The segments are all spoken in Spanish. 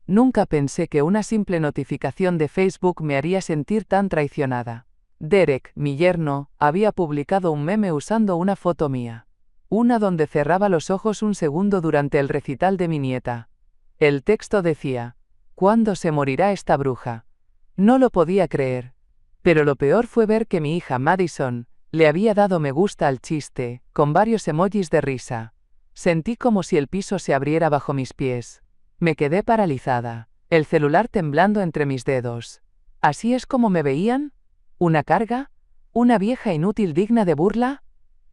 Nunca pensé que una simple notificación de Facebook me haría sentir tan traicionada. Derek, mi yerno, había publicado un meme usando una foto mía. Una donde cerraba los ojos un segundo durante el recital de mi nieta. El texto decía: ¿cuándo se morirá esta bruja? No lo podía creer. Pero lo peor fue ver que mi hija Madison le había dado me gusta al chiste, con varios emojis de risa. Sentí como si el piso se abriera bajo mis pies. Me quedé paralizada, el celular temblando entre mis dedos. ¿Así es como me veían? ¿Una carga? ¿Una vieja inútil digna de burla?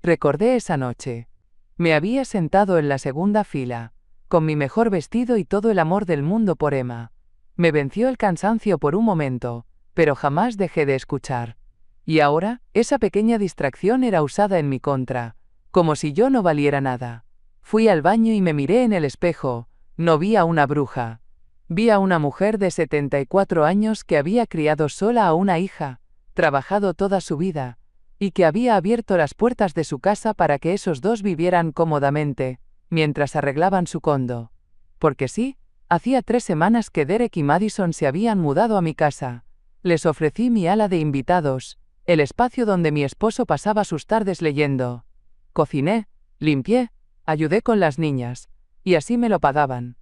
Recordé esa noche. Me había sentado en la segunda fila, con mi mejor vestido y todo el amor del mundo por Emma. Me venció el cansancio por un momento, pero jamás dejé de escuchar. Y ahora, esa pequeña distracción era usada en mi contra, como si yo no valiera nada. Fui al baño y me miré en el espejo. No vi a una bruja. Vi a una mujer de 74 años que había criado sola a una hija, trabajado toda su vida, y que había abierto las puertas de su casa para que esos dos vivieran cómodamente, mientras arreglaban su condo. Porque sí, hacía 3 semanas que Derek y Madison se habían mudado a mi casa. Les ofrecí mi ala de invitados, el espacio donde mi esposo pasaba sus tardes leyendo. Cociné, limpié, ayudé con las niñas, y así me lo pagaban.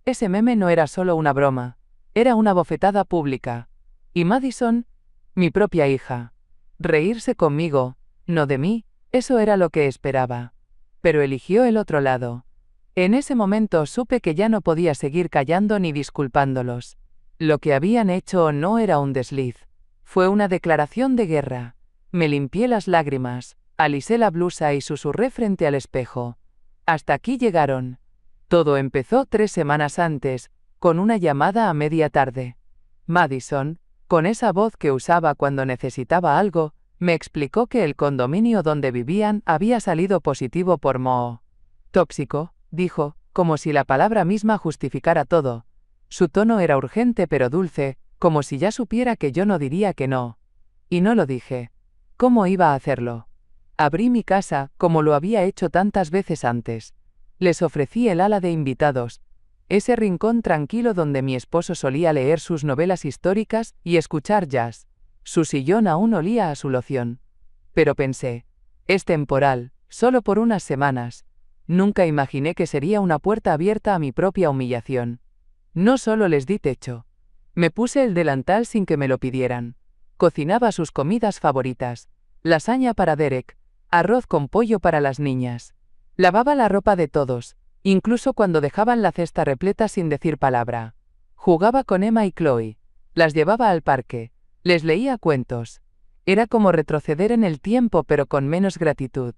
Ese meme no era solo una broma, era una bofetada pública. Y Madison, mi propia hija. Reírse conmigo, no de mí, eso era lo que esperaba. Pero eligió el otro lado. En ese momento supe que ya no podía seguir callando ni disculpándolos. Lo que habían hecho no era un desliz. Fue una declaración de guerra. Me limpié las lágrimas, alisé la blusa y susurré frente al espejo. Hasta aquí llegaron. Todo empezó 3 semanas antes, con una llamada a media tarde. Madison, con esa voz que usaba cuando necesitaba algo, me explicó que el condominio donde vivían había salido positivo por moho. Tóxico, dijo, como si la palabra misma justificara todo. Su tono era urgente pero dulce, como si ya supiera que yo no diría que no. Y no lo dije. ¿Cómo iba a hacerlo? Abrí mi casa, como lo había hecho tantas veces antes. Les ofrecí el ala de invitados, ese rincón tranquilo donde mi esposo solía leer sus novelas históricas y escuchar jazz. Su sillón aún olía a su loción. Pero pensé, es temporal, solo por unas semanas. Nunca imaginé que sería una puerta abierta a mi propia humillación. No solo les di techo. Me puse el delantal sin que me lo pidieran. Cocinaba sus comidas favoritas. Lasaña para Derek, arroz con pollo para las niñas. Lavaba la ropa de todos, incluso cuando dejaban la cesta repleta sin decir palabra. Jugaba con Emma y Chloe. Las llevaba al parque. Les leía cuentos. Era como retroceder en el tiempo pero con menos gratitud.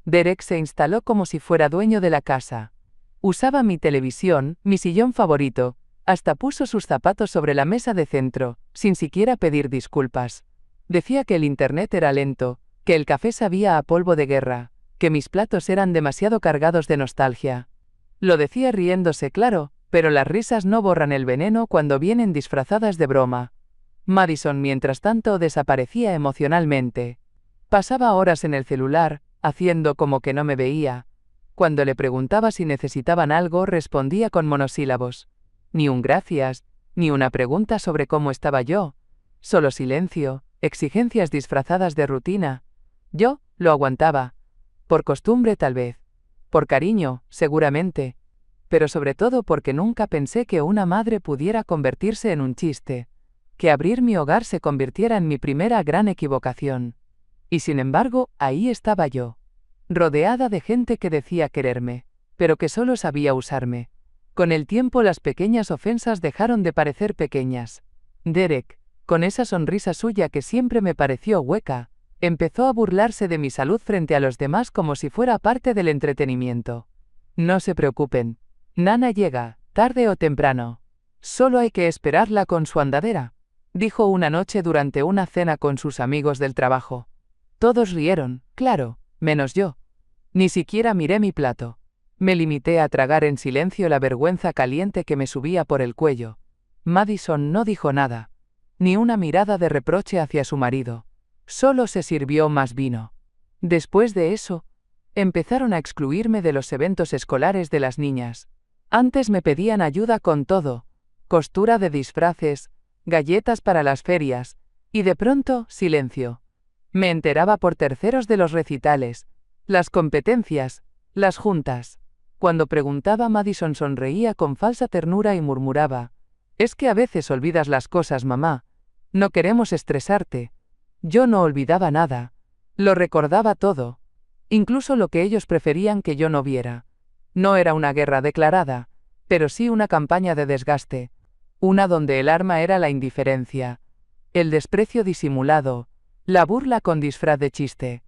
Derek se instaló como si fuera dueño de la casa. Usaba mi televisión, mi sillón favorito, hasta puso sus zapatos sobre la mesa de centro, sin siquiera pedir disculpas. Decía que el internet era lento, que el café sabía a polvo de guerra, que mis platos eran demasiado cargados de nostalgia. Lo decía riéndose, claro, pero las risas no borran el veneno cuando vienen disfrazadas de broma. Madison, mientras tanto, desaparecía emocionalmente. Pasaba horas en el celular, haciendo como que no me veía. Cuando le preguntaba si necesitaban algo, respondía con monosílabos. Ni un gracias, ni una pregunta sobre cómo estaba yo. Solo silencio, exigencias disfrazadas de rutina. Yo lo aguantaba. Por costumbre tal vez. Por cariño, seguramente. Pero sobre todo porque nunca pensé que una madre pudiera convertirse en un chiste. Que abrir mi hogar se convirtiera en mi primera gran equivocación. Y sin embargo, ahí estaba yo. Rodeada de gente que decía quererme, pero que solo sabía usarme. Con el tiempo las pequeñas ofensas dejaron de parecer pequeñas. Derek, con esa sonrisa suya que siempre me pareció hueca, empezó a burlarse de mi salud frente a los demás como si fuera parte del entretenimiento. No se preocupen. Nana llega, tarde o temprano. Solo hay que esperarla con su andadera, dijo una noche durante una cena con sus amigos del trabajo. Todos rieron, claro, menos yo. Ni siquiera miré mi plato. Me limité a tragar en silencio la vergüenza caliente que me subía por el cuello. Madison no dijo nada. Ni una mirada de reproche hacia su marido. Solo se sirvió más vino. Después de eso, empezaron a excluirme de los eventos escolares de las niñas. Antes me pedían ayuda con todo, costura de disfraces, galletas para las ferias, y de pronto, silencio. Me enteraba por terceros de los recitales, las competencias, las juntas. Cuando preguntaba, Madison sonreía con falsa ternura y murmuraba: «Es que a veces olvidas las cosas, mamá. No queremos estresarte». Yo no olvidaba nada. Lo recordaba todo. Incluso lo que ellos preferían que yo no viera. No era una guerra declarada, pero sí una campaña de desgaste. Una donde el arma era la indiferencia, el desprecio disimulado, la burla con disfraz de chiste.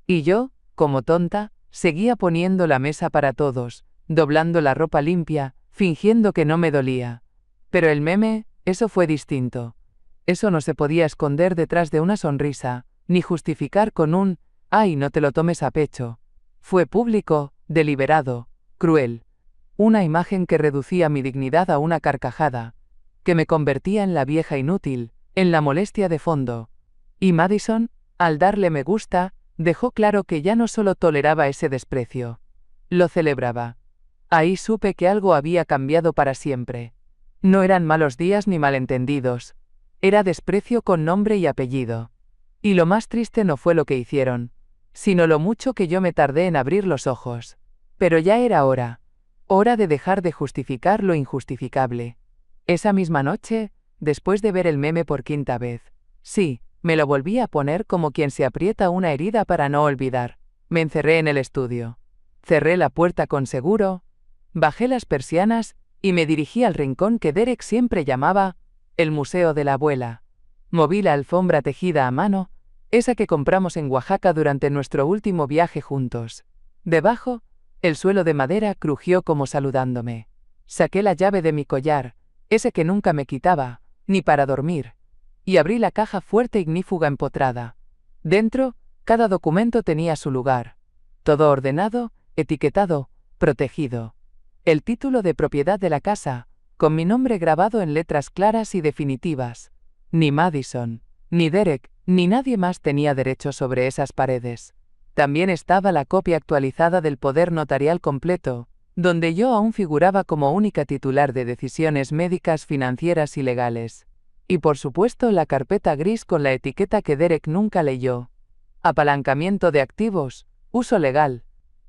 Y yo, como tonta, seguía poniendo la mesa para todos, doblando la ropa limpia, fingiendo que no me dolía. Pero el meme, eso fue distinto. Eso no se podía esconder detrás de una sonrisa, ni justificar con un «ay, no te lo tomes a pecho». Fue público, deliberado, cruel. Una imagen que reducía mi dignidad a una carcajada, que me convertía en la vieja inútil, en la molestia de fondo. Y Madison, al darle me gusta, dejó claro que ya no solo toleraba ese desprecio. Lo celebraba. Ahí supe que algo había cambiado para siempre. No eran malos días ni malentendidos. Era desprecio con nombre y apellido. Y lo más triste no fue lo que hicieron, sino lo mucho que yo me tardé en abrir los ojos. Pero ya era hora. Hora de dejar de justificar lo injustificable. Esa misma noche, después de ver el meme por quinta vez, sí, me lo volví a poner como quien se aprieta una herida para no olvidar. Me encerré en el estudio. Cerré la puerta con seguro, bajé las persianas y me dirigí al rincón que Derek siempre llamaba el Museo de la Abuela. Moví la alfombra tejida a mano, esa que compramos en Oaxaca durante nuestro último viaje juntos. Debajo, el suelo de madera crujió como saludándome. Saqué la llave de mi collar, ese que nunca me quitaba, ni para dormir, y abrí la caja fuerte ignífuga empotrada. Dentro, cada documento tenía su lugar. Todo ordenado, etiquetado, protegido. El título de propiedad de la casa, con mi nombre grabado en letras claras y definitivas. Ni Madison, ni Derek, ni nadie más tenía derecho sobre esas paredes. También estaba la copia actualizada del poder notarial completo, donde yo aún figuraba como única titular de decisiones médicas, financieras y legales. Y por supuesto la carpeta gris con la etiqueta que Derek nunca leyó. Apalancamiento de activos, uso legal.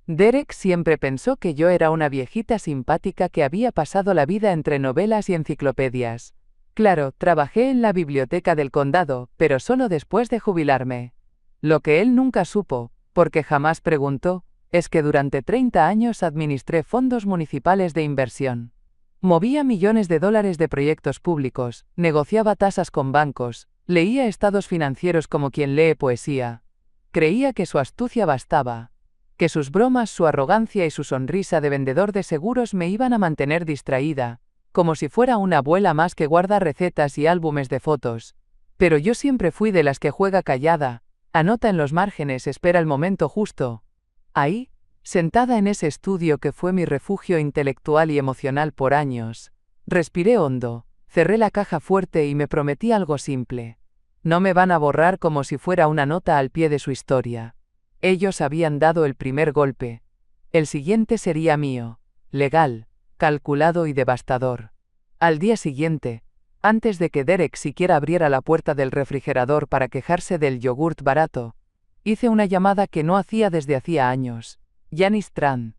Derek siempre pensó que yo era una viejita simpática que había pasado la vida entre novelas y enciclopedias. Claro, trabajé en la biblioteca del condado, pero solo después de jubilarme. Lo que él nunca supo, porque jamás preguntó, es que durante 30 años administré fondos municipales de inversión. Movía millones de dólares de proyectos públicos, negociaba tasas con bancos, leía estados financieros como quien lee poesía. Creía que su astucia bastaba, que sus bromas, su arrogancia y su sonrisa de vendedor de seguros me iban a mantener distraída, como si fuera una abuela más que guarda recetas y álbumes de fotos. Pero yo siempre fui de las que juega callada, anota en los márgenes, espera el momento justo. Ahí, sentada en ese estudio que fue mi refugio intelectual y emocional por años, respiré hondo, cerré la caja fuerte y me prometí algo simple. No me van a borrar como si fuera una nota al pie de su historia. Ellos habían dado el primer golpe. El siguiente sería mío, legal, calculado y devastador. Al día siguiente, antes de que Derek siquiera abriera la puerta del refrigerador para quejarse del yogurt barato, hice una llamada que no hacía desde hacía años. Janice Tran,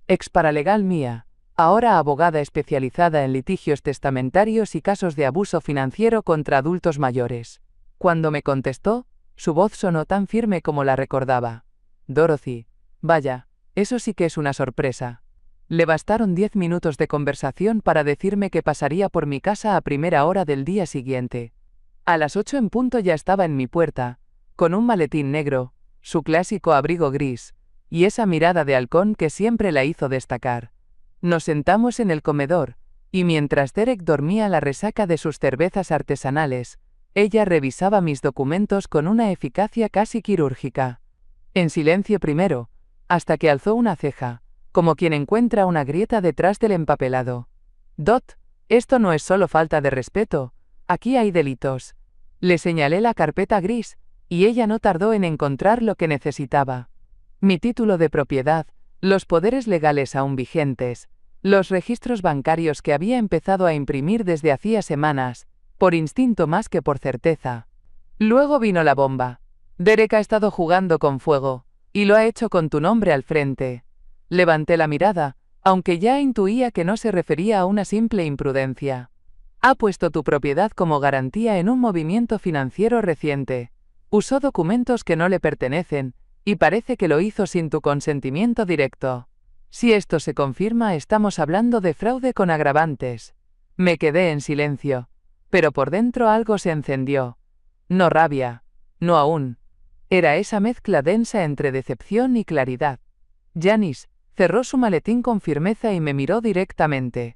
ex paralegal mía, ahora abogada especializada en litigios testamentarios y casos de abuso financiero contra adultos mayores. Cuando me contestó, su voz sonó tan firme como la recordaba. Dorothy, vaya, eso sí que es una sorpresa. Le bastaron 10 minutos de conversación para decirme que pasaría por mi casa a primera hora del día siguiente. A las 8 en punto ya estaba en mi puerta, con un maletín negro, su clásico abrigo gris, y esa mirada de halcón que siempre la hizo destacar. Nos sentamos en el comedor, y mientras Derek dormía la resaca de sus cervezas artesanales, ella revisaba mis documentos con una eficacia casi quirúrgica. En silencio primero, hasta que alzó una ceja, como quien encuentra una grieta detrás del empapelado. Dot, esto no es solo falta de respeto, aquí hay delitos. Le señalé la carpeta gris, y ella no tardó en encontrar lo que necesitaba. Mi título de propiedad, los poderes legales aún vigentes, Los registros bancarios que había empezado a imprimir desde hacía semanas, por instinto más que por certeza. Luego vino la bomba. Derek ha estado jugando con fuego, y lo ha hecho con tu nombre al frente. Levanté la mirada, aunque ya intuía que no se refería a una simple imprudencia. Ha puesto tu propiedad como garantía en un movimiento financiero reciente. Usó documentos que no le pertenecen, y parece que lo hizo sin tu consentimiento directo. Si esto se confirma, estamos hablando de fraude con agravantes. Me quedé en silencio, pero por dentro algo se encendió. No rabia, no aún. Era esa mezcla densa entre decepción y claridad. Janice cerró su maletín con firmeza y me miró directamente.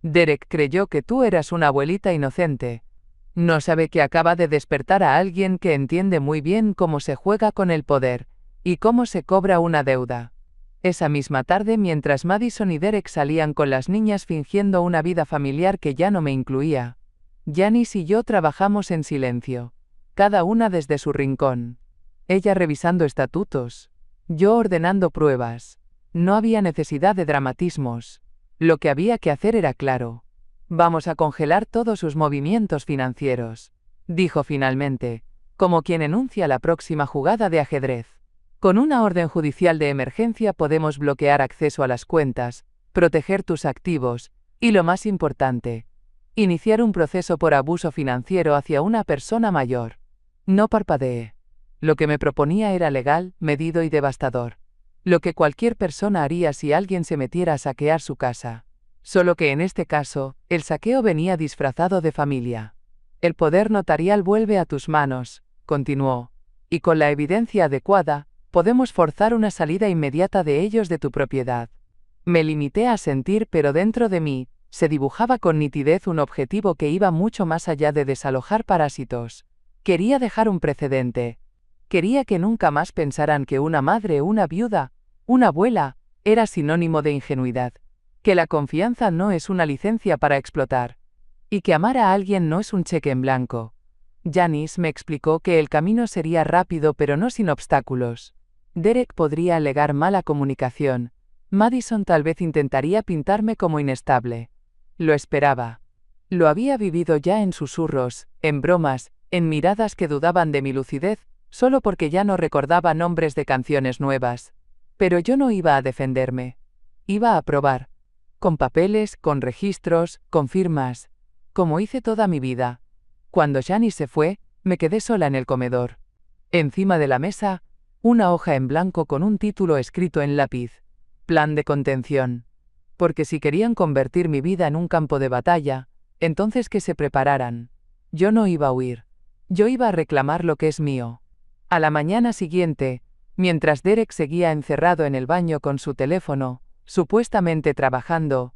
Derek creyó que tú eras una abuelita inocente. No sabe que acaba de despertar a alguien que entiende muy bien cómo se juega con el poder, y cómo se cobra una deuda. Esa misma tarde, mientras Madison y Derek salían con las niñas fingiendo una vida familiar que ya no me incluía, Janice y yo trabajamos en silencio, cada una desde su rincón. Ella revisando estatutos, yo ordenando pruebas. No había necesidad de dramatismos. Lo que había que hacer era claro. Vamos a congelar todos sus movimientos financieros, dijo finalmente, como quien enuncia la próxima jugada de ajedrez. Con una orden judicial de emergencia podemos bloquear acceso a las cuentas, proteger tus activos, y lo más importante, iniciar un proceso por abuso financiero hacia una persona mayor. No parpadeé. Lo que me proponía era legal, medido y devastador. Lo que cualquier persona haría si alguien se metiera a saquear su casa. Solo que en este caso, el saqueo venía disfrazado de familia. El poder notarial vuelve a tus manos, continuó, y con la evidencia adecuada, podemos forzar una salida inmediata de ellos de tu propiedad. Me limité a sentir, pero dentro de mí, se dibujaba con nitidez un objetivo que iba mucho más allá de desalojar parásitos. Quería dejar un precedente. Quería que nunca más pensaran que una madre, una viuda, una abuela, era sinónimo de ingenuidad, que la confianza no es una licencia para explotar, y que amar a alguien no es un cheque en blanco. Janice me explicó que el camino sería rápido pero no sin obstáculos. Derek podría alegar mala comunicación. Madison tal vez intentaría pintarme como inestable. Lo esperaba. Lo había vivido ya en susurros, en bromas, en miradas que dudaban de mi lucidez, solo porque ya no recordaba nombres de canciones nuevas. Pero yo no iba a defenderme. Iba a probar. Con papeles, con registros, con firmas. Como hice toda mi vida. Cuando Janice se fue, me quedé sola en el comedor. Encima de la mesa, una hoja en blanco con un título escrito en lápiz. Plan de contención. Porque si querían convertir mi vida en un campo de batalla, entonces que se prepararan. Yo no iba a huir. Yo iba a reclamar lo que es mío. A la mañana siguiente, mientras Derek seguía encerrado en el baño con su teléfono, supuestamente trabajando,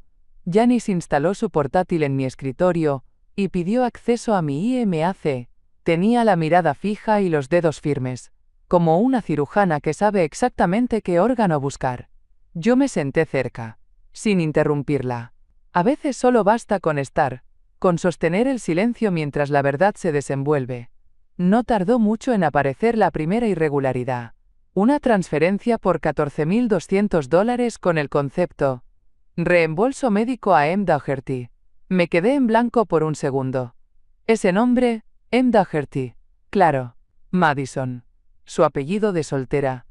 Janice instaló su portátil en mi escritorio y pidió acceso a mi IMAC. Tenía la mirada fija y los dedos firmes, como una cirujana que sabe exactamente qué órgano buscar. Yo me senté cerca, sin interrumpirla. A veces solo basta con estar, con sostener el silencio mientras la verdad se desenvuelve. No tardó mucho en aparecer la primera irregularidad. Una transferencia por $14.200 con el concepto reembolso médico a M. Daugherty. Me quedé en blanco por un segundo. Ese nombre, M. Daugherty. Claro. Madison. Su apellido de soltera.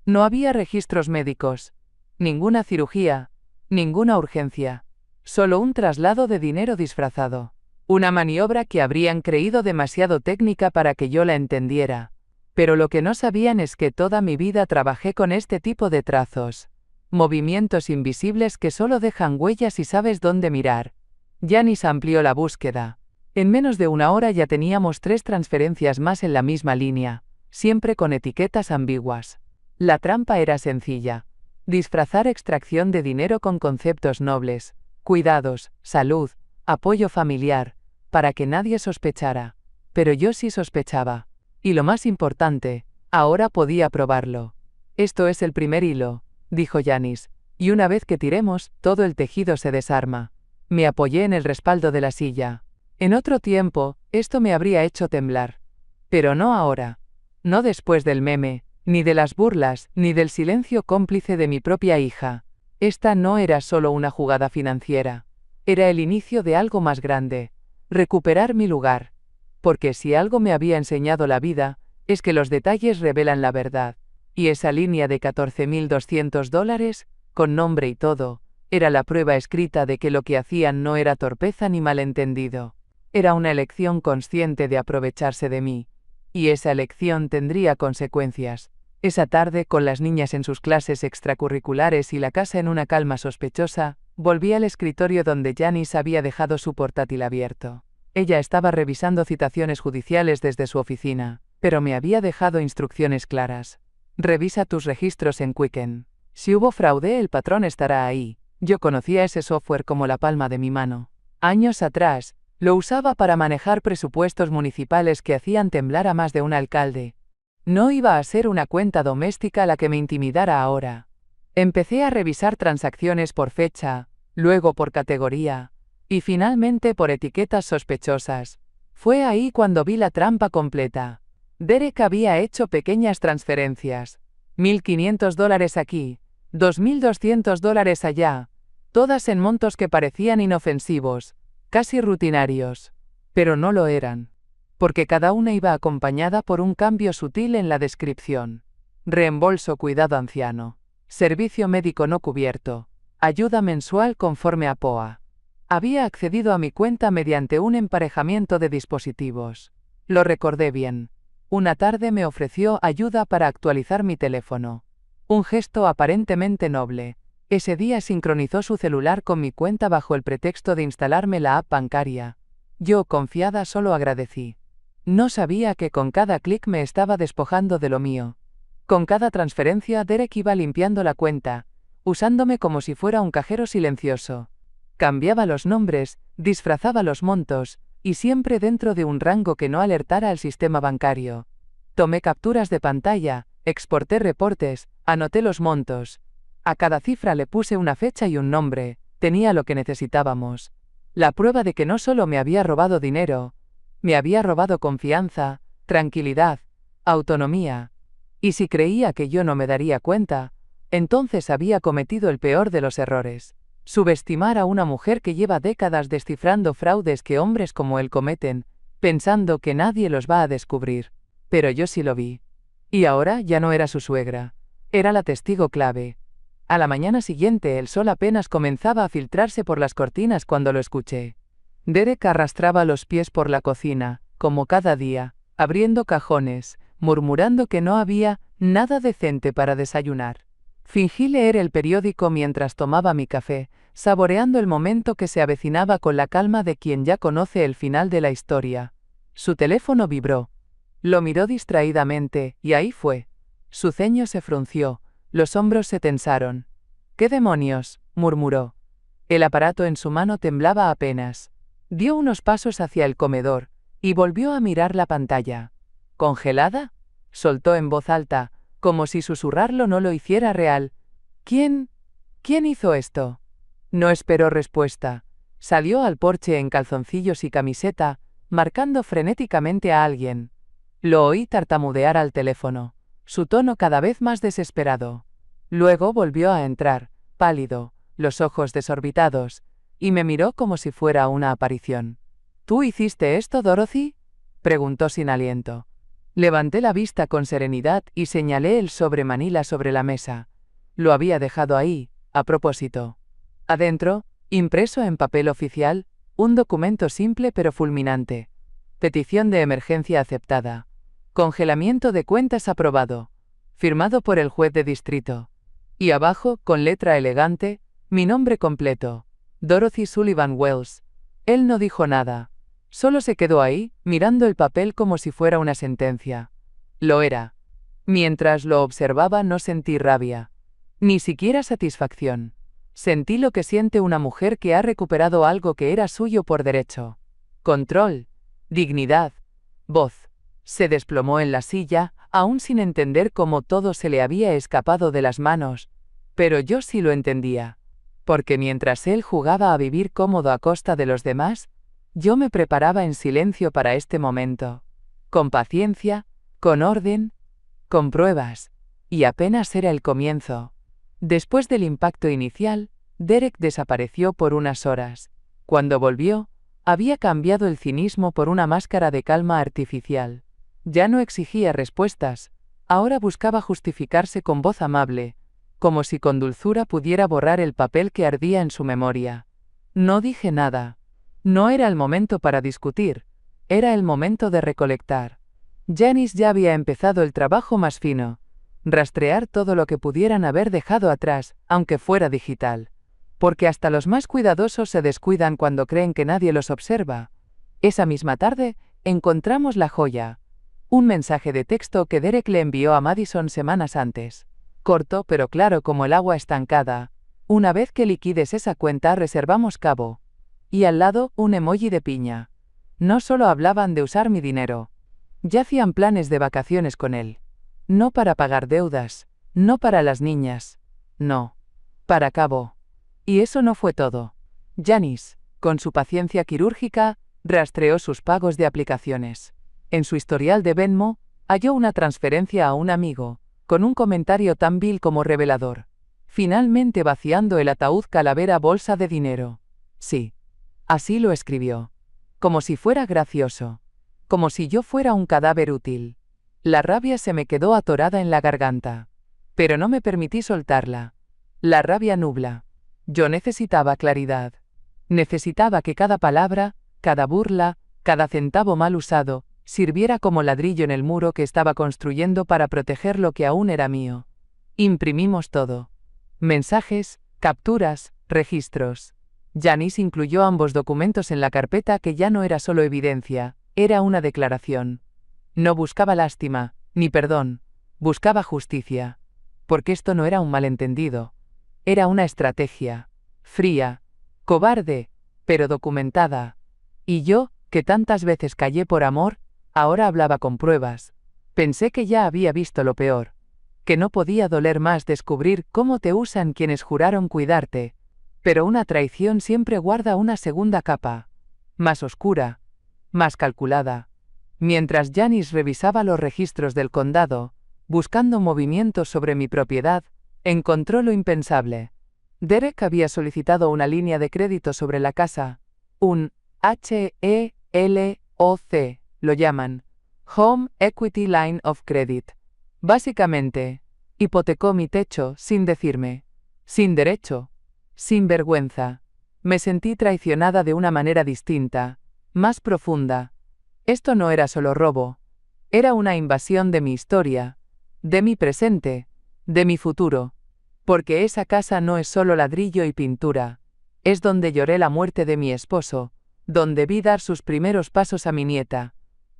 No había registros médicos. Ninguna cirugía. Ninguna urgencia. Solo un traslado de dinero disfrazado. Una maniobra que habrían creído demasiado técnica para que yo la entendiera. Pero lo que no sabían es que toda mi vida trabajé con este tipo de trazos. Movimientos invisibles que solo dejan huellas si sabes dónde mirar. Janice amplió la búsqueda. En menos de una hora ya teníamos 3 transferencias más en la misma línea, siempre con etiquetas ambiguas. La trampa era sencilla. Disfrazar extracción de dinero con conceptos nobles, cuidados, salud, apoyo familiar, para que nadie sospechara. Pero yo sí sospechaba. Y lo más importante, ahora podía probarlo. Esto es el primer hilo, dijo Janice, y una vez que tiremos, todo el tejido se desarma. Me apoyé en el respaldo de la silla. En otro tiempo, esto me habría hecho temblar. Pero no ahora. No después del meme, ni de las burlas, ni del silencio cómplice de mi propia hija. Esta no era solo una jugada financiera. Era el inicio de algo más grande. Recuperar mi lugar. Porque si algo me había enseñado la vida, es que los detalles revelan la verdad. Y esa línea de $14.200, con nombre y todo, era la prueba escrita de que lo que hacían no era torpeza ni malentendido. Era una elección consciente de aprovecharse de mí. Y esa elección tendría consecuencias. Esa tarde, con las niñas en sus clases extracurriculares y la casa en una calma sospechosa, volví al escritorio donde Janice había dejado su portátil abierto. Ella estaba revisando citaciones judiciales desde su oficina, pero me había dejado instrucciones claras. Revisa tus registros en Quicken. Si hubo fraude, el patrón estará ahí. Yo conocía ese software como la palma de mi mano. Años atrás, lo usaba para manejar presupuestos municipales que hacían temblar a más de un alcalde. No iba a ser una cuenta doméstica la que me intimidara ahora. Empecé a revisar transacciones por fecha, luego por categoría, y finalmente por etiquetas sospechosas. Fue ahí cuando vi la trampa completa. Derek había hecho pequeñas transferencias. $1.500 aquí, $2.200 allá, todas en montos que parecían inofensivos, casi rutinarios. Pero no lo eran. Porque cada una iba acompañada por un cambio sutil en la descripción. Reembolso cuidado anciano. Servicio médico no cubierto. Ayuda mensual conforme a POA. Había accedido a mi cuenta mediante un emparejamiento de dispositivos. Lo recordé bien. Una tarde me ofreció ayuda para actualizar mi teléfono. Un gesto aparentemente noble. Ese día sincronizó su celular con mi cuenta bajo el pretexto de instalarme la app bancaria. Yo, confiada, solo agradecí. No sabía que con cada clic me estaba despojando de lo mío. Con cada transferencia, Derek iba limpiando la cuenta, usándome como si fuera un cajero silencioso. Cambiaba los nombres, disfrazaba los montos, y siempre dentro de un rango que no alertara al sistema bancario. Tomé capturas de pantalla, exporté reportes, anoté los montos. A cada cifra le puse una fecha y un nombre. Tenía lo que necesitábamos. La prueba de que no solo me había robado dinero, me había robado confianza, tranquilidad, autonomía. Y si creía que yo no me daría cuenta, entonces había cometido el peor de los errores. Subestimar a una mujer que lleva décadas descifrando fraudes que hombres como él cometen, pensando que nadie los va a descubrir. Pero yo sí lo vi. Y ahora ya no era su suegra. Era la testigo clave. A la mañana siguiente el sol apenas comenzaba a filtrarse por las cortinas cuando lo escuché. Derek arrastraba los pies por la cocina, como cada día, abriendo cajones, murmurando que no había nada decente para desayunar. Fingí leer el periódico mientras tomaba mi café, saboreando el momento que se avecinaba con la calma de quien ya conoce el final de la historia. Su teléfono vibró. Lo miró distraídamente, y ahí fue. Su ceño se frunció, los hombros se tensaron. «¿Qué demonios?», murmuró. El aparato en su mano temblaba apenas. Dio unos pasos hacia el comedor, y volvió a mirar la pantalla. «¿Congelada?», soltó en voz alta, como si susurrarlo no lo hiciera real. ¿Quién hizo esto? No esperó respuesta. Salió al porche en calzoncillos y camiseta, marcando frenéticamente a alguien. Lo oí tartamudear al teléfono, su tono cada vez más desesperado. Luego volvió a entrar, pálido, los ojos desorbitados, y me miró como si fuera una aparición. «¿Tú hiciste esto, Dorothy?», preguntó sin aliento. Levanté la vista con serenidad y señalé el sobre Manila sobre la mesa. Lo había dejado ahí, a propósito. Adentro, impreso en papel oficial, un documento simple pero fulminante. Petición de emergencia aceptada. Congelamiento de cuentas aprobado. Firmado por el juez de distrito. Y abajo, con letra elegante, mi nombre completo. Dorothy Sullivan Wells. Él no dijo nada. Solo se quedó ahí, mirando el papel como si fuera una sentencia. Lo era. Mientras lo observaba no sentí rabia. Ni siquiera satisfacción. Sentí lo que siente una mujer que ha recuperado algo que era suyo por derecho. Control. Dignidad. Voz. Se desplomó en la silla, aún sin entender cómo todo se le había escapado de las manos. Pero yo sí lo entendía. Porque mientras él jugaba a vivir cómodo a costa de los demás, yo me preparaba en silencio para este momento. Con paciencia, con orden, con pruebas. Y apenas era el comienzo. Después del impacto inicial, Derek desapareció por unas horas. Cuando volvió, había cambiado el cinismo por una máscara de calma artificial. Ya no exigía respuestas, ahora buscaba justificarse con voz amable, como si con dulzura pudiera borrar el papel que ardía en su memoria. No dije nada. No era el momento para discutir, era el momento de recolectar. Janice ya había empezado el trabajo más fino. Rastrear todo lo que pudieran haber dejado atrás, aunque fuera digital. Porque hasta los más cuidadosos se descuidan cuando creen que nadie los observa. Esa misma tarde, encontramos la joya. Un mensaje de texto que Derek le envió a Madison semanas antes. Corto pero claro como el agua estancada. Una vez que liquides esa cuenta reservamos cabo. Y al lado, un emoji de piña. No solo hablaban de usar mi dinero. Ya hacían planes de vacaciones con él. No para pagar deudas, no para las niñas. No. Para cabo. Y eso no fue todo. Janice, con su paciencia quirúrgica, rastreó sus pagos de aplicaciones. En su historial de Venmo, halló una transferencia a un amigo, con un comentario tan vil como revelador. Finalmente vaciando el ataúd calavera bolsa de dinero. Sí. Así lo escribió. Como si fuera gracioso. Como si yo fuera un cadáver útil. La rabia se me quedó atorada en la garganta. Pero no me permití soltarla. La rabia nubla. Yo necesitaba claridad. Necesitaba que cada palabra, cada burla, cada centavo mal usado, sirviera como ladrillo en el muro que estaba construyendo para proteger lo que aún era mío. Imprimimos todo. Mensajes, capturas, registros. Janice incluyó ambos documentos en la carpeta que ya no era solo evidencia, era una declaración. No buscaba lástima, ni perdón, buscaba justicia. Porque esto no era un malentendido. Era una estrategia. Fría, cobarde, pero documentada. Y yo, que tantas veces callé por amor, ahora hablaba con pruebas. Pensé que ya había visto lo peor. Que no podía doler más descubrir cómo te usan quienes juraron cuidarte. Pero una traición siempre guarda una segunda capa. Más oscura. Más calculada. Mientras Janice revisaba los registros del condado, buscando movimientos sobre mi propiedad, encontró lo impensable. Derek había solicitado una línea de crédito sobre la casa. Un HELOC, lo llaman. Home Equity Line of Credit. Básicamente, hipotecó mi techo sin decirme. Sin derecho. Sin vergüenza. Me sentí traicionada de una manera distinta, más profunda. Esto no era solo robo. Era una invasión de mi historia, de mi presente, de mi futuro. Porque esa casa no es solo ladrillo y pintura. Es donde lloré la muerte de mi esposo, donde vi dar sus primeros pasos a mi nieta.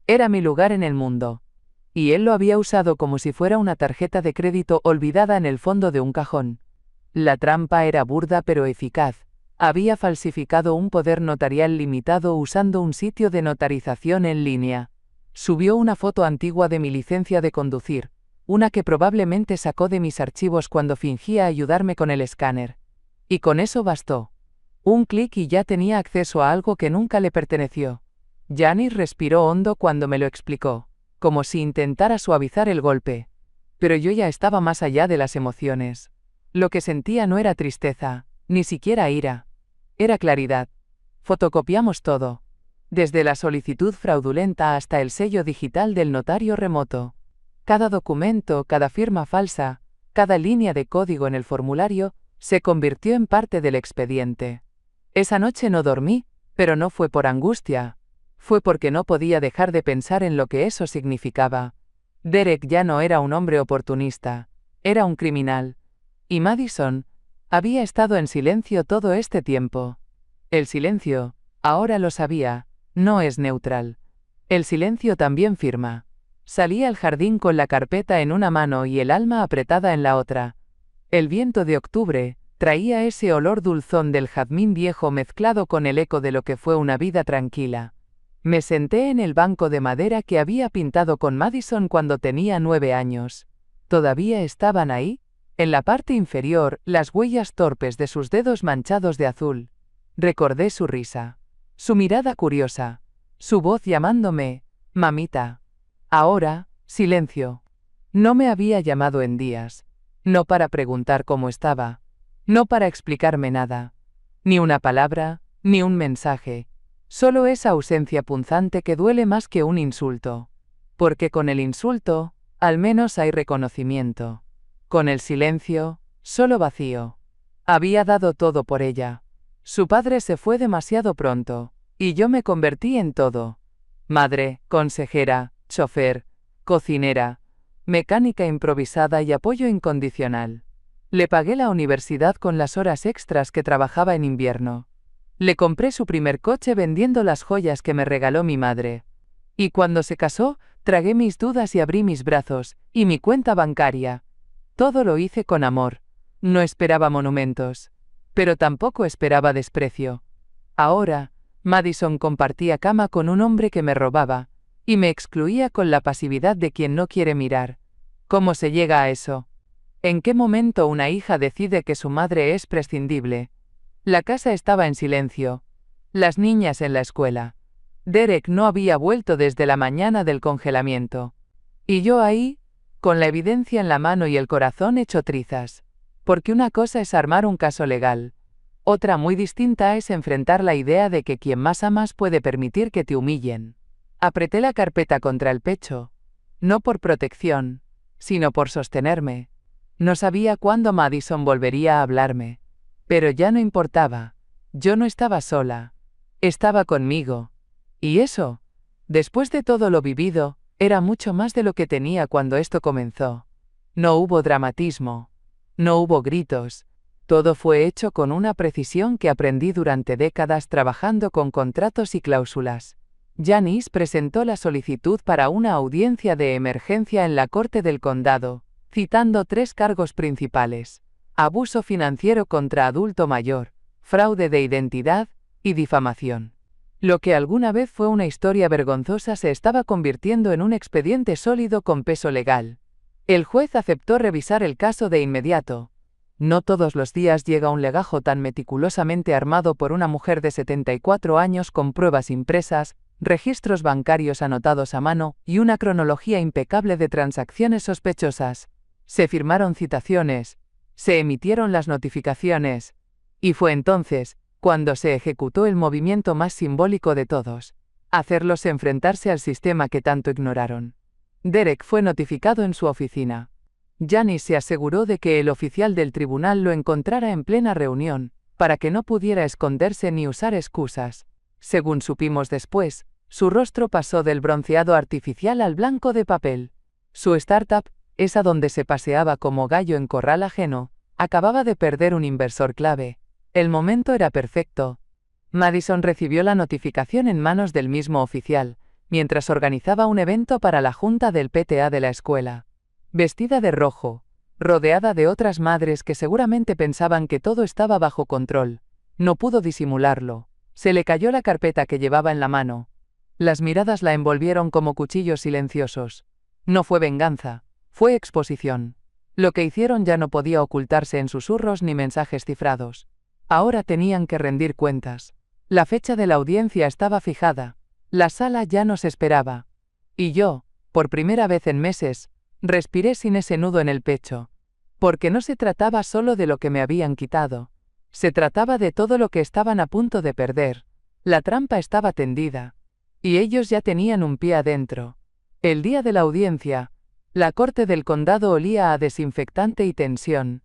Era mi lugar en el mundo. Y él lo había usado como si fuera una tarjeta de crédito olvidada en el fondo de un cajón. La trampa era burda pero eficaz. Había falsificado un poder notarial limitado usando un sitio de notarización en línea. Subió una foto antigua de mi licencia de conducir, una que probablemente sacó de mis archivos cuando fingía ayudarme con el escáner. Y con eso bastó. Un clic y ya tenía acceso a algo que nunca le perteneció. Janice respiró hondo cuando me lo explicó, como si intentara suavizar el golpe. Pero yo ya estaba más allá de las emociones. Lo que sentía no era tristeza, ni siquiera ira. Era claridad. Fotocopiamos todo. Desde la solicitud fraudulenta hasta el sello digital del notario remoto. Cada documento, cada firma falsa, cada línea de código en el formulario, se convirtió en parte del expediente. Esa noche no dormí, pero no fue por angustia. Fue porque no podía dejar de pensar en lo que eso significaba. Derek ya no era un hombre oportunista. Era un criminal. Y Madison había estado en silencio todo este tiempo. El silencio, ahora lo sabía, no es neutral. El silencio también firma. Salí al jardín con la carpeta en una mano y el alma apretada en la otra. El viento de octubre traía ese olor dulzón del jazmín viejo mezclado con el eco de lo que fue una vida tranquila. Me senté en el banco de madera que había pintado con Madison cuando tenía 9 años. ¿Todavía estaban ahí? En la parte inferior, las huellas torpes de sus dedos manchados de azul. Recordé su risa. Su mirada curiosa. Su voz llamándome, mamita. Ahora, silencio. No me había llamado en días. No para preguntar cómo estaba. No para explicarme nada. Ni una palabra, ni un mensaje. Solo esa ausencia punzante que duele más que un insulto. Porque con el insulto, al menos hay reconocimiento. Con el silencio, solo vacío. Había dado todo por ella. Su padre se fue demasiado pronto, y yo me convertí en todo. Madre, consejera, chofer, cocinera, mecánica improvisada y apoyo incondicional. Le pagué la universidad con las horas extras que trabajaba en invierno. Le compré su primer coche vendiendo las joyas que me regaló mi madre. Y cuando se casó, tragué mis dudas y abrí mis brazos, y mi cuenta bancaria. Todo lo hice con amor. No esperaba monumentos. Pero tampoco esperaba desprecio. Ahora, Madison compartía cama con un hombre que me robaba, y me excluía con la pasividad de quien no quiere mirar. ¿Cómo se llega a eso? ¿En qué momento una hija decide que su madre es prescindible? La casa estaba en silencio. Las niñas en la escuela. Derek no había vuelto desde la mañana del congelamiento. Y yo ahí, con la evidencia en la mano y el corazón hecho trizas. Porque una cosa es armar un caso legal. Otra muy distinta es enfrentar la idea de que quien más amas puede permitir que te humillen. Apreté la carpeta contra el pecho. No por protección, sino por sostenerme. No sabía cuándo Madison volvería a hablarme. Pero ya no importaba. Yo no estaba sola. Estaba conmigo. Y eso, después de todo lo vivido, era mucho más de lo que tenía cuando esto comenzó. No hubo dramatismo. No hubo gritos. Todo fue hecho con una precisión que aprendí durante décadas trabajando con contratos y cláusulas. Janice presentó la solicitud para una audiencia de emergencia en la Corte del Condado, citando 3 cargos principales: abuso financiero contra adulto mayor, fraude de identidad y difamación. Lo que alguna vez fue una historia vergonzosa se estaba convirtiendo en un expediente sólido con peso legal. El juez aceptó revisar el caso de inmediato. No todos los días llega un legajo tan meticulosamente armado por una mujer de 74 años con pruebas impresas, registros bancarios anotados a mano y una cronología impecable de transacciones sospechosas. Se firmaron citaciones, se emitieron las notificaciones, y fue entonces cuando se ejecutó el movimiento más simbólico de todos: hacerlos enfrentarse al sistema que tanto ignoraron. Derek fue notificado en su oficina. Janice se aseguró de que el oficial del tribunal lo encontrara en plena reunión, para que no pudiera esconderse ni usar excusas. Según supimos después, su rostro pasó del bronceado artificial al blanco de papel. Su startup, esa donde se paseaba como gallo en corral ajeno, acababa de perder un inversor clave. El momento era perfecto. Madison recibió la notificación en manos del mismo oficial, mientras organizaba un evento para la junta del PTA de la escuela. Vestida de rojo, rodeada de otras madres que seguramente pensaban que todo estaba bajo control, no pudo disimularlo. Se le cayó la carpeta que llevaba en la mano. Las miradas la envolvieron como cuchillos silenciosos. No fue venganza, fue exposición. Lo que hicieron ya no podía ocultarse en susurros ni mensajes cifrados. Ahora tenían que rendir cuentas. La fecha de la audiencia estaba fijada. La sala ya nos esperaba. Y yo, por primera vez en meses, respiré sin ese nudo en el pecho. Porque no se trataba solo de lo que me habían quitado. Se trataba de todo lo que estaban a punto de perder. La trampa estaba tendida. Y ellos ya tenían un pie adentro. El día de la audiencia, la corte del condado olía a desinfectante y tensión.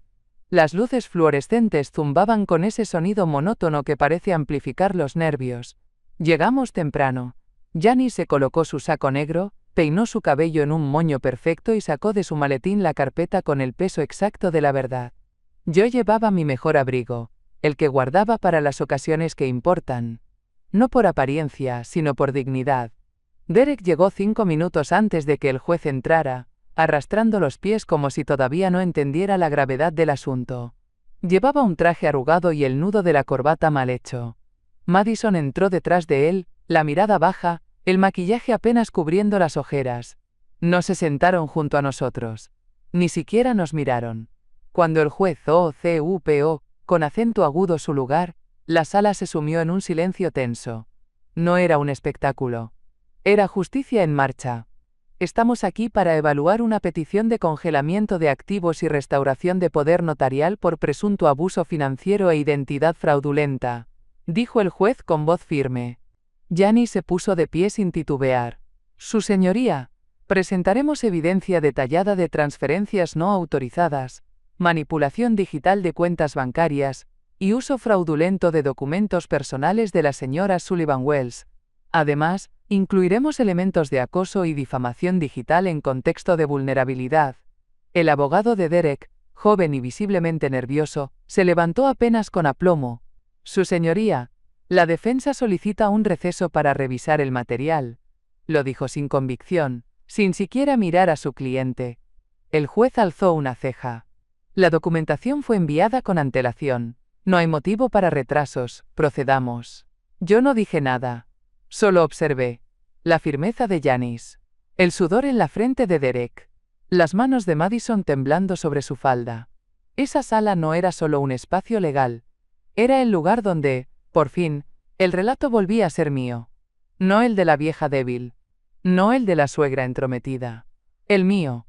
Las luces fluorescentes zumbaban con ese sonido monótono que parece amplificar los nervios. Llegamos temprano. Janice se colocó su saco negro, peinó su cabello en un moño perfecto y sacó de su maletín la carpeta con el peso exacto de la verdad. Yo llevaba mi mejor abrigo, el que guardaba para las ocasiones que importan. No por apariencia, sino por dignidad. Derek llegó 5 minutos antes de que el juez entrara, arrastrando los pies como si todavía no entendiera la gravedad del asunto. Llevaba un traje arrugado y el nudo de la corbata mal hecho. Madison entró detrás de él, la mirada baja, el maquillaje apenas cubriendo las ojeras. No se sentaron junto a nosotros. Ni siquiera nos miraron. Cuando el juez ocupó, con acento agudo su lugar, la sala se sumió en un silencio tenso. No era un espectáculo. Era justicia en marcha. Estamos aquí para evaluar una petición de congelamiento de activos y restauración de poder notarial por presunto abuso financiero e identidad fraudulenta, dijo el juez con voz firme. Gianni se puso de pie sin titubear. Su señoría, presentaremos evidencia detallada de transferencias no autorizadas, manipulación digital de cuentas bancarias y uso fraudulento de documentos personales de la señora Sullivan Wells. Además, incluiremos elementos de acoso y difamación digital en contexto de vulnerabilidad. El abogado de Derek, joven y visiblemente nervioso, se levantó apenas con aplomo. Su señoría, la defensa solicita un receso para revisar el material. Lo dijo sin convicción, sin siquiera mirar a su cliente. El juez alzó una ceja. La documentación fue enviada con antelación. No hay motivo para retrasos, procedamos. Yo no dije nada. Solo observé la firmeza de Janice, el sudor en la frente de Derek, las manos de Madison temblando sobre su falda. Esa sala no era solo un espacio legal, era el lugar donde, por fin, el relato volvía a ser mío. No el de la vieja débil, no el de la suegra entrometida, el mío,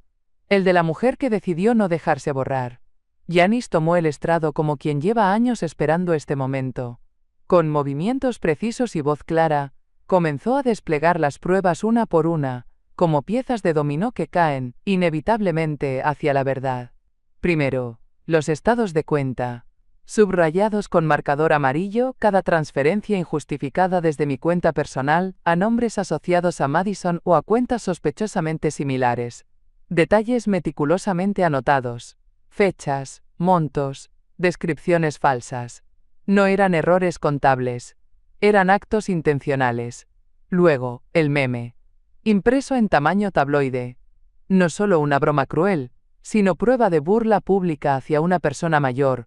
el de la mujer que decidió no dejarse borrar. Janice tomó el estrado como quien lleva años esperando este momento. Con movimientos precisos y voz clara, comenzó a desplegar las pruebas una por una, como piezas de dominó que caen, inevitablemente, hacia la verdad. Primero, los estados de cuenta. Subrayados con marcador amarillo, cada transferencia injustificada desde mi cuenta personal, a nombres asociados a Madison o a cuentas sospechosamente similares. Detalles meticulosamente anotados. Fechas, montos, descripciones falsas. No eran errores contables. Eran actos intencionales. Luego, el meme. Impreso en tamaño tabloide. No solo una broma cruel, sino prueba de burla pública hacia una persona mayor,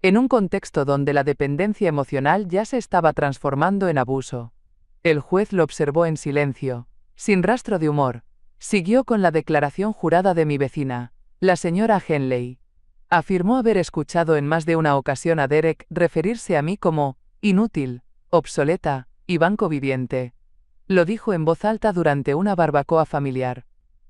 en un contexto donde la dependencia emocional ya se estaba transformando en abuso. El juez lo observó en silencio, sin rastro de humor. Siguió con la declaración jurada de mi vecina, la señora Henley. Afirmó haber escuchado en más de una ocasión a Derek referirse a mí como inútil, obsoleta y banco viviente. Lo dijo en voz alta durante una barbacoa familiar.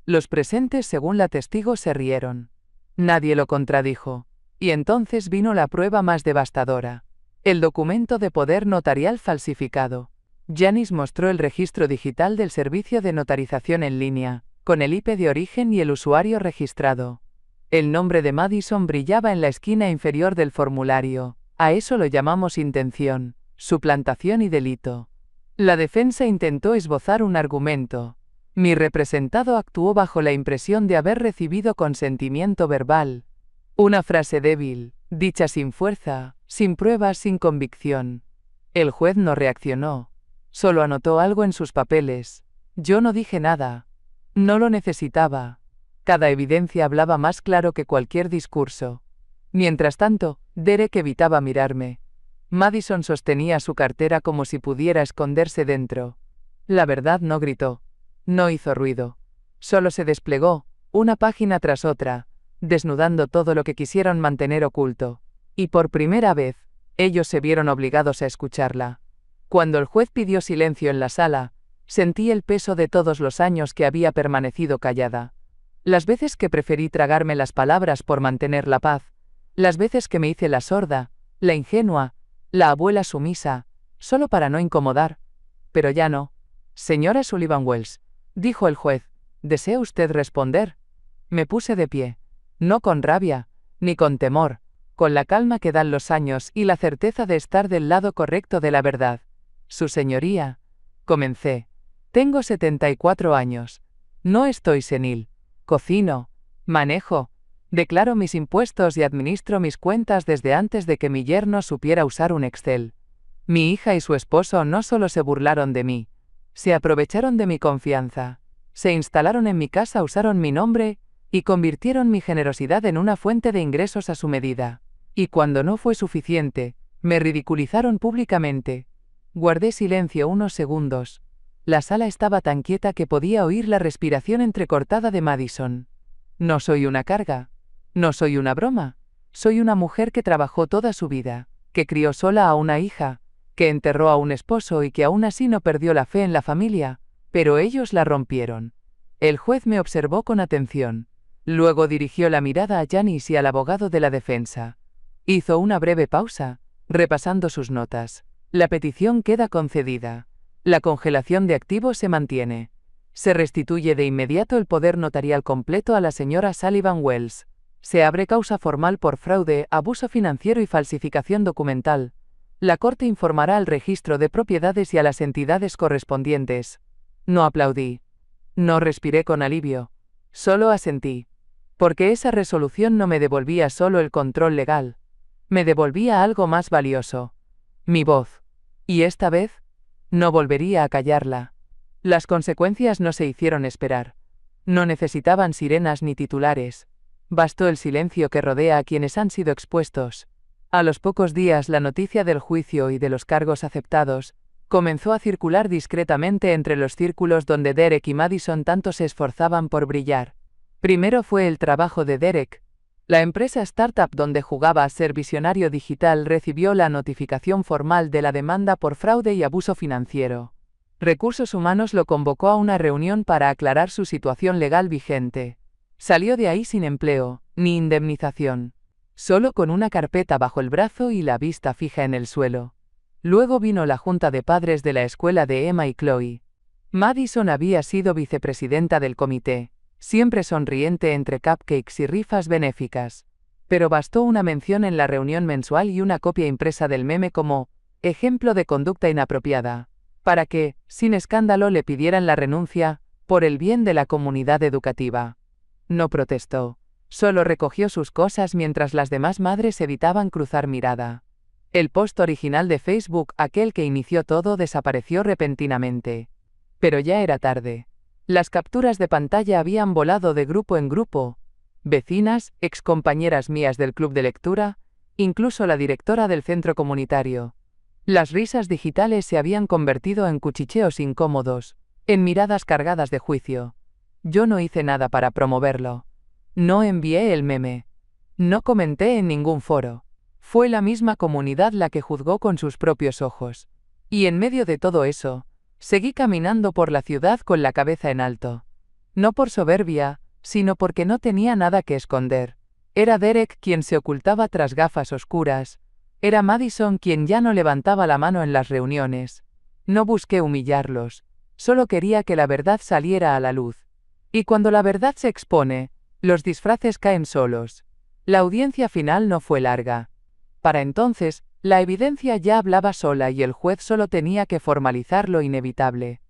Los presentes, según la testigo, se rieron. Nadie lo contradijo. Y entonces vino la prueba más devastadora. El documento de poder notarial falsificado. Janice mostró el registro digital del servicio de notarización en línea, con el IP de origen y el usuario registrado. El nombre de Madison brillaba en la esquina inferior del formulario. A eso lo llamamos intención, suplantación y delito. La defensa intentó esbozar un argumento. Mi representado actuó bajo la impresión de haber recibido consentimiento verbal. Una frase débil, dicha sin fuerza, sin pruebas, sin convicción. El juez no reaccionó. Solo anotó algo en sus papeles. Yo no dije nada. No lo necesitaba. Cada evidencia hablaba más claro que cualquier discurso. Mientras tanto, Derek evitaba mirarme. Madison sostenía su cartera como si pudiera esconderse dentro. La verdad no gritó. No hizo ruido. Solo se desplegó, una página tras otra, desnudando todo lo que quisieron mantener oculto. Y por primera vez, ellos se vieron obligados a escucharla. Cuando el juez pidió silencio en la sala, sentí el peso de todos los años que había permanecido callada. Las veces que preferí tragarme las palabras por mantener la paz, las veces que me hice la sorda, la ingenua, la abuela sumisa, solo para no incomodar. Pero ya no. Señora Sullivan Wells, dijo el juez, ¿desea usted responder? Me puse de pie. No con rabia, ni con temor, con la calma que dan los años y la certeza de estar del lado correcto de la verdad. Su señoría, comencé. Tengo 74 años. No estoy senil. Cocino, manejo, declaro mis impuestos y administro mis cuentas desde antes de que mi yerno supiera usar un Excel. Mi hija y su esposo no solo se burlaron de mí, se aprovecharon de mi confianza, se instalaron en mi casa, usaron mi nombre, y convirtieron mi generosidad en una fuente de ingresos a su medida. Y cuando no fue suficiente, me ridiculizaron públicamente. Guardé silencio unos segundos. La sala estaba tan quieta que podía oír la respiración entrecortada de Madison. No soy una carga. No soy una broma. Soy una mujer que trabajó toda su vida, que crió sola a una hija, que enterró a un esposo y que aún así no perdió la fe en la familia, pero ellos la rompieron. El juez me observó con atención. Luego dirigió la mirada a Janice y al abogado de la defensa. Hizo una breve pausa, repasando sus notas. La petición queda concedida. La congelación de activos se mantiene. Se restituye de inmediato el poder notarial completo a la señora Sullivan Wells. Se abre causa formal por fraude, abuso financiero y falsificación documental. La Corte informará al registro de propiedades y a las entidades correspondientes. No aplaudí. No respiré con alivio. Solo asentí. Porque esa resolución no me devolvía solo el control legal. Me devolvía algo más valioso. Mi voz. Y esta vez, no volvería a callarla. Las consecuencias no se hicieron esperar. No necesitaban sirenas ni titulares. Bastó el silencio que rodea a quienes han sido expuestos. A los pocos días la noticia del juicio y de los cargos aceptados comenzó a circular discretamente entre los círculos donde Derek y Madison tanto se esforzaban por brillar. Primero fue el trabajo de Derek. La empresa startup donde jugaba a ser visionario digital recibió la notificación formal de la demanda por fraude y abuso financiero. Recursos Humanos lo convocó a una reunión para aclarar su situación legal vigente. Salió de ahí sin empleo, ni indemnización. Solo con una carpeta bajo el brazo y la vista fija en el suelo. Luego vino la junta de padres de la escuela de Emma y Chloe. Madison había sido vicepresidenta del comité, siempre sonriente entre cupcakes y rifas benéficas. Pero bastó una mención en la reunión mensual y una copia impresa del meme como ejemplo de conducta inapropiada, para que, sin escándalo, le pidieran la renuncia, por el bien de la comunidad educativa. No protestó. Solo recogió sus cosas mientras las demás madres evitaban cruzar mirada. El post original de Facebook, aquel que inició todo, desapareció repentinamente. Pero ya era tarde. Las capturas de pantalla habían volado de grupo en grupo. Vecinas, excompañeras mías del club de lectura, incluso la directora del centro comunitario. Las risas digitales se habían convertido en cuchicheos incómodos, en miradas cargadas de juicio. Yo no hice nada para promoverlo. No envié el meme. No comenté en ningún foro. Fue la misma comunidad la que juzgó con sus propios ojos. Y en medio de todo eso, seguí caminando por la ciudad con la cabeza en alto. No por soberbia, sino porque no tenía nada que esconder. Era Derek quien se ocultaba tras gafas oscuras. Era Madison quien ya no levantaba la mano en las reuniones. No busqué humillarlos. Solo quería que la verdad saliera a la luz. Y cuando la verdad se expone, los disfraces caen solos. La audiencia final no fue larga. Para entonces, la evidencia ya hablaba sola y el juez solo tenía que formalizar lo inevitable.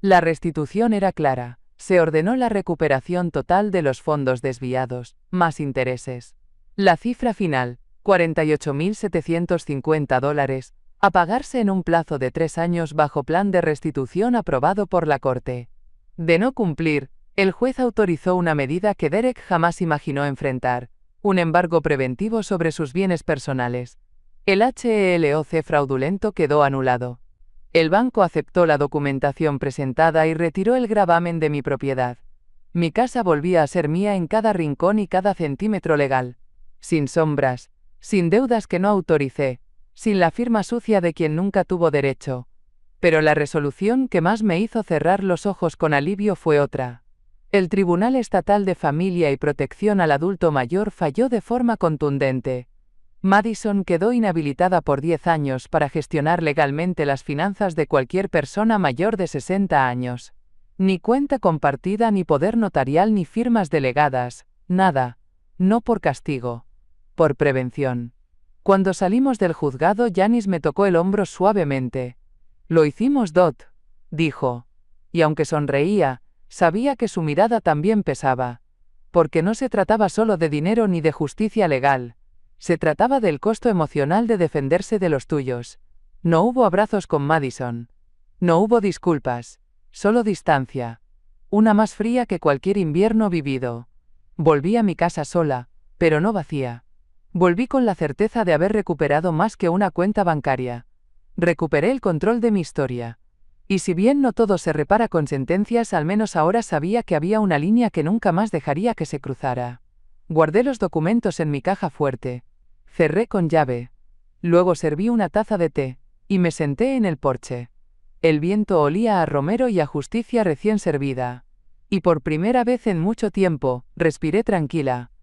La restitución era clara. Se ordenó la recuperación total de los fondos desviados, más intereses. La cifra final, $48.750, a pagarse en un plazo de 3 años bajo plan de restitución aprobado por la Corte. De no cumplir, el juez autorizó una medida que Derek jamás imaginó enfrentar, un embargo preventivo sobre sus bienes personales. El HELOC fraudulento quedó anulado. El banco aceptó la documentación presentada y retiró el gravamen de mi propiedad. Mi casa volvía a ser mía en cada rincón y cada centímetro legal. Sin sombras, sin deudas que no autoricé, sin la firma sucia de quien nunca tuvo derecho. Pero la resolución que más me hizo cerrar los ojos con alivio fue otra. El Tribunal Estatal de Familia y Protección al Adulto Mayor falló de forma contundente. Madison quedó inhabilitada por 10 años para gestionar legalmente las finanzas de cualquier persona mayor de 60 años. Ni cuenta compartida, ni poder notarial, ni firmas delegadas, nada. No por castigo. Por prevención. Cuando salimos del juzgado, Janice me tocó el hombro suavemente. «Lo hicimos, Dot», dijo. Y aunque sonreía, sabía que su mirada también pesaba. Porque no se trataba solo de dinero ni de justicia legal. Se trataba del costo emocional de defenderse de los tuyos. No hubo abrazos con Madison. No hubo disculpas. Solo distancia. Una más fría que cualquier invierno vivido. Volví a mi casa sola, pero no vacía. Volví con la certeza de haber recuperado más que una cuenta bancaria. Recuperé el control de mi historia. Y si bien no todo se repara con sentencias, al menos ahora sabía que había una línea que nunca más dejaría que se cruzara. Guardé los documentos en mi caja fuerte. Cerré con llave. Luego serví una taza de té, y me senté en el porche. El viento olía a romero y a justicia recién servida. Y por primera vez en mucho tiempo, respiré tranquila.